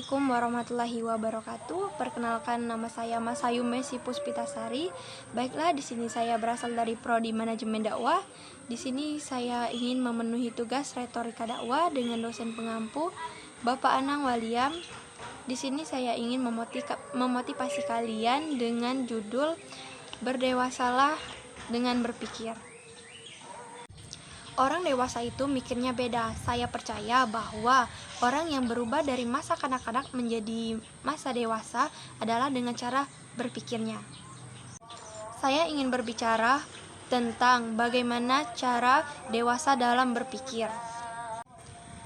Assalamualaikum warahmatullahi wabarakatuh. Perkenalkan, nama saya Masayu Messi Puspitasari. Baiklah, di sini saya berasal dari Prodi Manajemen Dakwah. Di sini saya ingin memenuhi tugas retorika dakwah dengan dosen pengampu Bapak Anang Waliam. Di sini saya ingin memotivasi kalian dengan judul Berdewasalah dengan berpikir. Orang dewasa itu mikirnya beda. Saya percaya bahwa orang yang berubah dari masa kanak-kanak menjadi masa dewasa adalah dengan cara berpikirnya. Saya ingin berbicara tentang bagaimana cara dewasa dalam berpikir.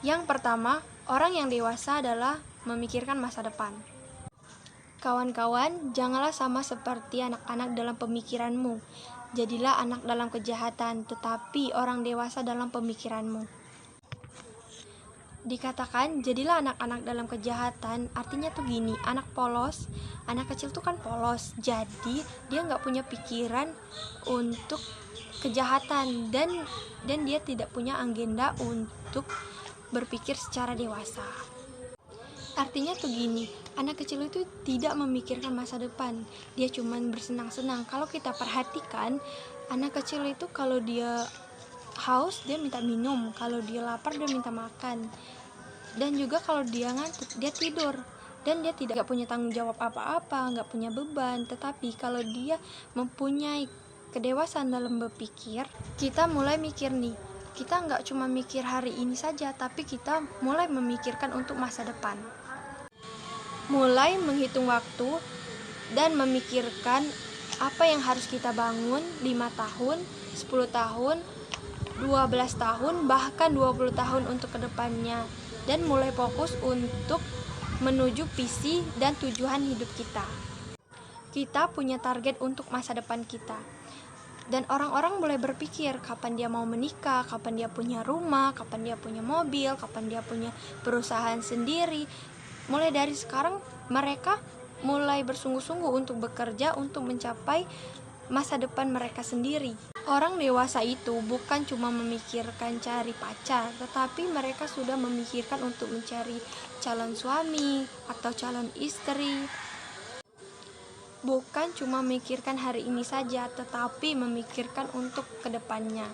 Yang pertama, orang yang dewasa adalah memikirkan masa depan. Kawan-kawan, janganlah sama seperti anak-anak dalam pemikiranmu. Jadilah anak dalam kejahatan, tetapi orang dewasa dalam pemikiranmu. Dikatakan, jadilah anak-anak dalam kejahatan, artinya tuh gini, anak kecil tuh kan polos, jadi dia nggak punya pikiran untuk kejahatan, dan dia tidak punya agenda untuk berpikir secara dewasa. Artinya tuh gini, anak kecil itu tidak memikirkan masa depan, dia cuma bersenang-senang. Kalau kita perhatikan, anak kecil itu kalau dia haus, dia minta minum, kalau dia lapar, dia minta makan, dan juga kalau dia ngantuk, dia tidur, dan dia tidak punya tanggung jawab apa-apa, nggak punya beban. Tetapi kalau dia mempunyai kedewasaan dalam berpikir, kita mulai mikir nih, kita nggak cuma mikir hari ini saja, tapi kita mulai memikirkan untuk masa depan. Mulai menghitung waktu dan memikirkan apa yang harus kita bangun 5 tahun, 10 tahun, 12 tahun, bahkan 20 tahun untuk kedepannya, dan mulai fokus untuk menuju visi dan tujuan hidup kita. Kita punya target untuk masa depan kita. Dan orang-orang mulai berpikir kapan dia mau menikah, kapan dia punya rumah, kapan dia punya mobil, kapan dia punya perusahaan sendiri. Mulai dari sekarang mereka mulai bersungguh-sungguh untuk bekerja untuk mencapai masa depan mereka sendiri. Orang dewasa itu bukan cuma memikirkan cari pacar, tetapi mereka sudah memikirkan untuk mencari calon suami atau calon istri. Bukan cuma memikirkan hari ini saja, tetapi memikirkan untuk kedepannya.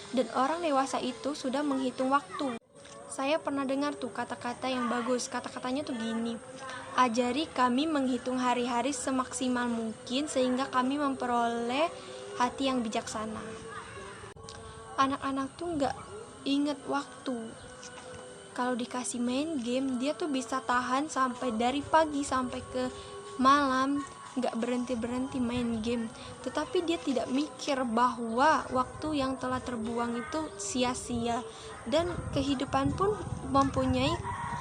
Dan orang dewasa itu sudah menghitung waktu. Saya pernah dengar tuh kata-kata yang bagus. Kata-katanya tuh gini, ajari kami menghitung hari-hari semaksimal mungkin sehingga kami memperoleh hati yang bijaksana. Anak-anak tuh gak inget waktu. Kalau dikasih main game, dia tuh bisa tahan sampai dari pagi sampai ke malam, gak berhenti-berhenti main game. Tetapi dia tidak mikir bahwa waktu yang telah terbuang itu sia-sia, dan kehidupan pun mempunyai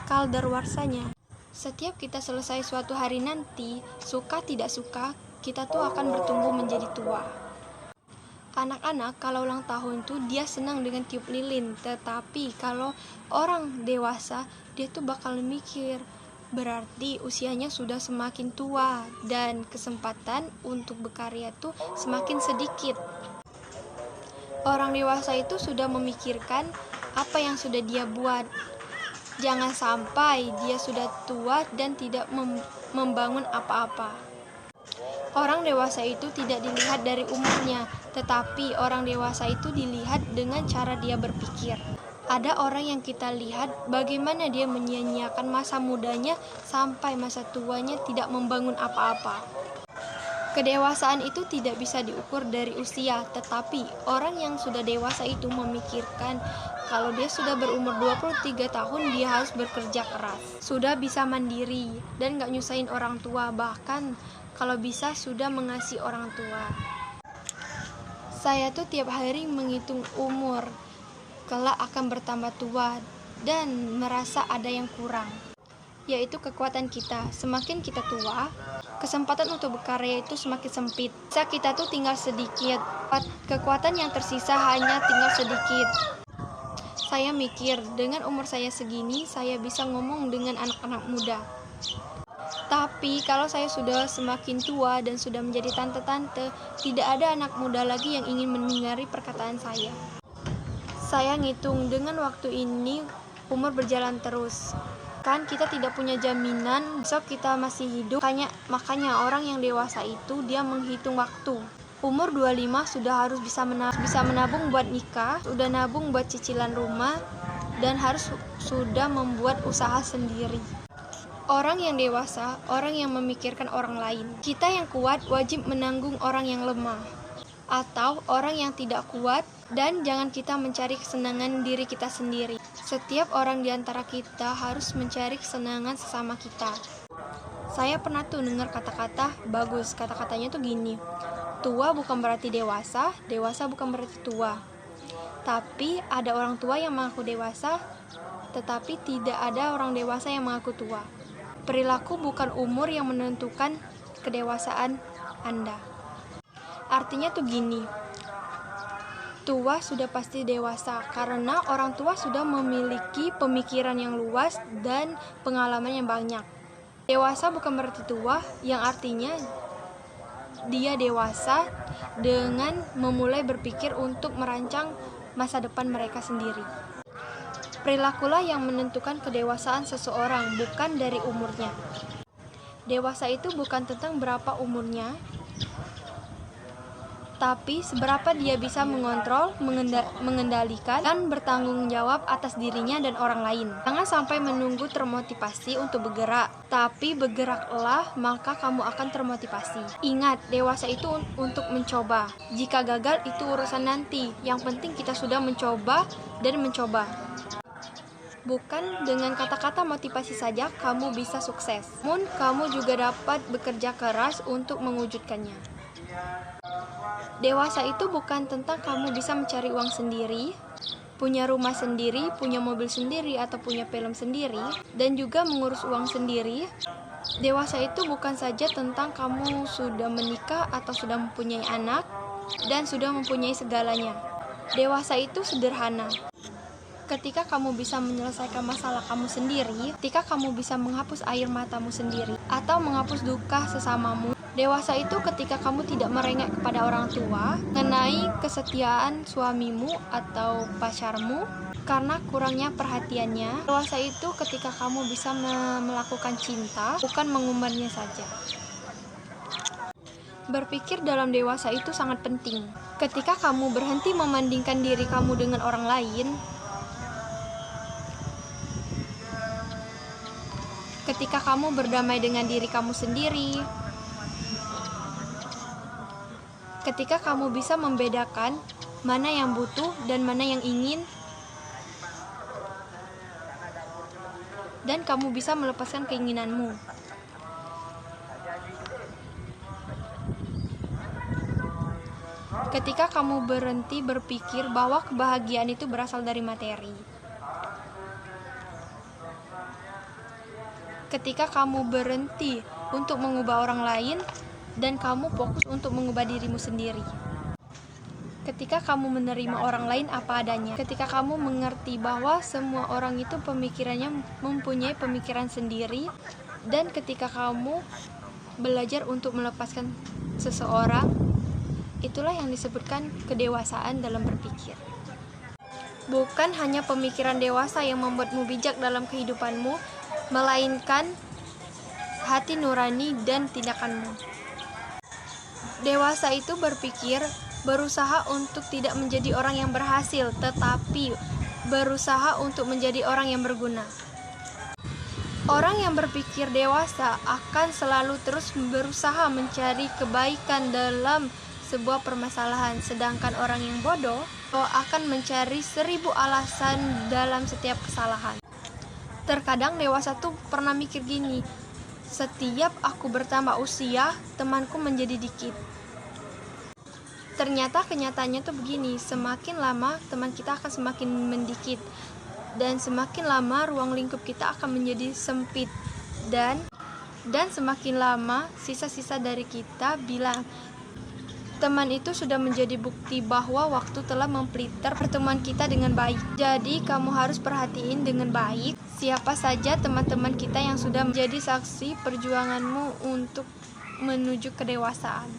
kadaluarsanya. Setiap kita selesai suatu hari nanti, suka tidak suka, kita tuh akan bertumbuh menjadi tua. Anak-anak kalau ulang tahun tuh dia senang dengan tiup lilin, tetapi kalau orang dewasa dia tuh bakal mikir, berarti usianya sudah semakin tua dan kesempatan untuk berkarya tuh semakin sedikit. Orang dewasa itu sudah memikirkan apa yang sudah dia buat. Jangan sampai dia sudah tua dan tidak membangun apa-apa. Orang dewasa itu tidak dilihat dari umurnya, tetapi orang dewasa itu dilihat dengan cara dia berpikir. Ada orang yang kita lihat bagaimana dia menyia-nyiakan masa mudanya sampai masa tuanya tidak membangun apa-apa. Kedewasaan itu tidak bisa diukur dari usia, tetapi orang yang sudah dewasa itu memikirkan kalau dia sudah berumur 23 tahun dia harus bekerja keras, sudah bisa mandiri dan gak nyusahin orang tua, bahkan kalau bisa sudah mengasihi orang tua. Saya tuh tiap hari menghitung umur, kelak akan bertambah tua dan merasa ada yang kurang, yaitu kekuatan kita. Semakin kita tua, kesempatan untuk berkarya itu semakin sempit. Kita tuh tinggal sedikit, kekuatan yang tersisa hanya tinggal sedikit. Saya mikir, dengan umur saya segini, saya bisa ngomong dengan anak-anak muda. Tapi kalau saya sudah semakin tua dan sudah menjadi tante-tante, tidak ada anak muda lagi yang ingin mendengari perkataan saya. Saya ngitung dengan waktu ini, umur berjalan terus. Kan kita tidak punya jaminan besok kita masih hidup. Makanya orang yang dewasa itu dia menghitung waktu. Umur 25 sudah harus bisa menabung buat nikah, sudah nabung buat cicilan rumah, dan harus sudah membuat usaha sendiri. Orang yang dewasa, orang yang memikirkan orang lain. Kita yang kuat wajib menanggung orang yang lemah, atau orang yang tidak kuat, dan jangan kita mencari kesenangan diri kita sendiri. Setiap orang di antara kita harus mencari kesenangan sesama kita. Saya pernah tuh dengar kata-kata bagus, kata-katanya tuh gini. Tua bukan berarti dewasa, dewasa bukan berarti tua. Tapi ada orang tua yang mengaku dewasa, tetapi tidak ada orang dewasa yang mengaku tua. Perilaku bukan umur yang menentukan kedewasaan Anda. Artinya tuh gini, tua sudah pasti dewasa karena orang tua sudah memiliki pemikiran yang luas dan pengalaman yang banyak. Dewasa bukan berarti tua, yang artinya dia dewasa dengan memulai berpikir untuk merancang masa depan mereka sendiri. Perilakulah yang menentukan kedewasaan seseorang, bukan dari umurnya. Dewasa itu bukan tentang berapa umurnya, tapi seberapa dia bisa mengontrol, mengendalikan, dan bertanggung jawab atas dirinya dan orang lain. Jangan sampai menunggu termotivasi untuk bergerak, tapi bergeraklah maka kamu akan termotivasi. Ingat, dewasa itu untuk mencoba. Jika gagal itu urusan nanti, yang penting kita sudah mencoba dan mencoba. Bukan dengan kata-kata motivasi saja kamu bisa sukses, namun kamu juga dapat bekerja keras untuk mewujudkannya. Dewasa itu bukan tentang kamu bisa mencari uang sendiri, punya rumah sendiri, punya mobil sendiri, atau punya film sendiri, dan juga mengurus uang sendiri. Dewasa itu bukan saja tentang kamu sudah menikah atau sudah mempunyai anak, dan sudah mempunyai segalanya. Dewasa itu sederhana. Ketika kamu bisa menyelesaikan masalah kamu sendiri, ketika kamu bisa menghapus air matamu sendiri, atau menghapus duka sesamamu. Dewasa itu ketika kamu tidak merengek kepada orang tua mengenai kesetiaan suamimu atau pacarmu karena kurangnya perhatiannya. Dewasa itu ketika kamu bisa melakukan cinta, bukan mengumbarnya saja. Berpikir dalam dewasa itu sangat penting. Ketika kamu berhenti membandingkan diri kamu dengan orang lain, ketika kamu berdamai dengan diri kamu sendiri, ketika kamu bisa membedakan mana yang butuh dan mana yang ingin, dan kamu bisa melepaskan keinginanmu. Ketika kamu berhenti berpikir bahwa kebahagiaan itu berasal dari materi. Ketika kamu berhenti untuk mengubah orang lain, dan kamu fokus untuk mengubah dirimu sendiri. Ketika kamu menerima orang lain apa adanya, ketika kamu mengerti bahwa semua orang itu pemikirannya mempunyai pemikiran sendiri, dan ketika kamu belajar untuk melepaskan seseorang, itulah yang disebutkan kedewasaan dalam berpikir. Bukan hanya pemikiran dewasa yang membuatmu bijak dalam kehidupanmu, melainkan hati nurani dan tindakanmu. Dewasa itu berpikir, berusaha untuk tidak menjadi orang yang berhasil, tetapi berusaha untuk menjadi orang yang berguna. Orang yang berpikir dewasa akan selalu terus berusaha mencari kebaikan dalam sebuah permasalahan, sedangkan orang yang bodoh akan mencari 1000 alasan dalam setiap kesalahan. Terkadang dewasa tuh pernah mikir gini, setiap aku bertambah usia, temanku menjadi dikit. Ternyata kenyataannya tuh begini, semakin lama teman kita akan semakin mendikit, dan semakin lama ruang lingkup kita akan menjadi sempit, dan semakin lama sisa-sisa dari kita bilang teman itu sudah menjadi bukti bahwa waktu telah memfilter pertemuan kita dengan baik. Jadi kamu harus perhatiin dengan baik siapa saja teman-teman kita yang sudah menjadi saksi perjuanganmu untuk menuju kedewasaan.